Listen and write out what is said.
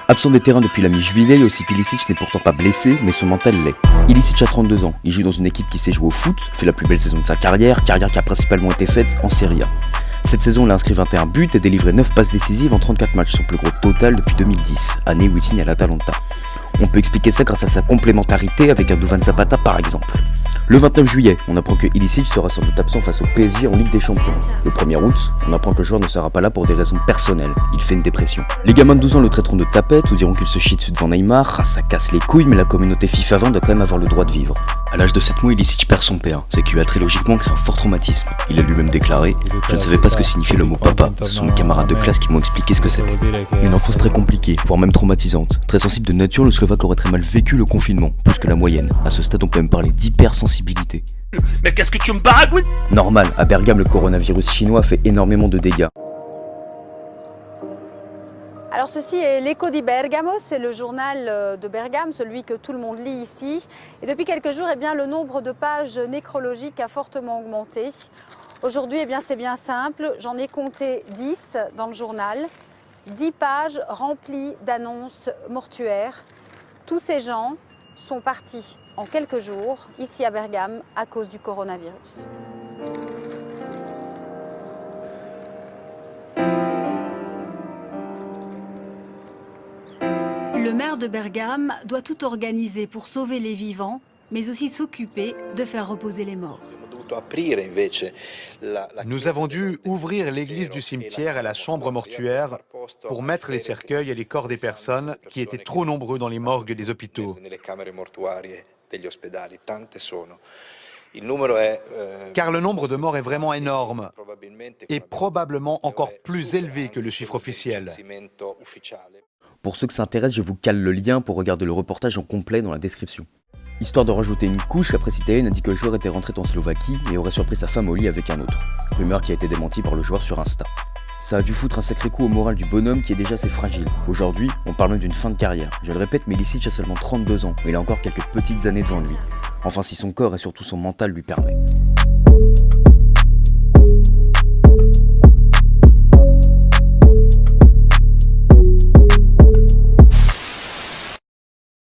Absent des terrains depuis la mi-juillet, Josip Ilicic n'est pourtant pas blessé, mais son mental l'est. Ilicic a 32 ans, il joue dans une équipe qui sait jouer au foot, fait la plus belle saison de sa carrière qui a principalement été faite en Serie A. Cette saison, il a inscrit 21 buts et délivré 9 passes décisives en 34 matchs, son plus gros total depuis 2010, année où il signe à l'Atalanta. On peut expliquer ça grâce à sa complémentarité avec un Duvan Zapata par exemple. Le 29 juillet, on apprend que Ilicic sera sans doute absent face au PSG en Ligue des Champions. Le 1er août, on apprend que le joueur ne sera pas là pour des raisons personnelles, il fait une dépression. Les gamins de 12 ans le traiteront de tapette ou diront qu'il se chie dessus devant Neymar, ça casse les couilles, mais la communauté FIFA 20 doit quand même avoir le droit de vivre. À l'âge de 7 mois, Ilicic perd son père, ce qui lui a très logiquement créé un fort traumatisme. Il a lui-même déclaré « Je ne savais pas ce que signifiait le mot papa, ce sont mes camarades de classe qui m'ont expliqué ce que c'était ». Une enfance très compliquée, voire même traumatisante. Très sensible de nature, le Slovaque aurait très mal vécu le confinement, plus que la moyenne. À ce stade, on peut même parler d'hypersensibilité. Mais qu'est-ce que tu me baragouines ? Normal, à Bergame, le coronavirus chinois fait énormément de dégâts. Alors ceci est l'Eco di Bergamo, c'est le journal de Bergame, celui que tout le monde lit ici. Et depuis quelques jours, eh bien, le nombre de pages nécrologiques a fortement augmenté. Aujourd'hui, eh bien, c'est bien simple, j'en ai compté 10 dans le journal. 10 pages remplies d'annonces mortuaires. Tous ces gens sont partis en quelques jours, ici à Bergame, à cause du coronavirus. Le maire de Bergame doit tout organiser pour sauver les vivants, mais aussi s'occuper de faire reposer les morts. Nous avons dû ouvrir l'église du cimetière et la chambre mortuaire pour mettre les cercueils et les corps des personnes qui étaient trop nombreux dans les morgues des hôpitaux. Car le nombre de morts est vraiment énorme et probablement encore plus élevé que le chiffre officiel. Pour ceux que ça intéresse, je vous cale le lien pour regarder le reportage en complet dans la description. Histoire de rajouter une couche, la presse italienne a dit que le joueur était rentré en Slovaquie et aurait surpris sa femme au lit avec un autre. Rumeur qui a été démentie par le joueur sur Insta. Ça a dû foutre un sacré coup au moral du bonhomme qui est déjà assez fragile. Aujourd'hui, on parle même d'une fin de carrière. Je le répète, mais Ilicic a seulement 32 ans, mais il a encore quelques petites années devant lui. Enfin si son corps et surtout son mental lui permet.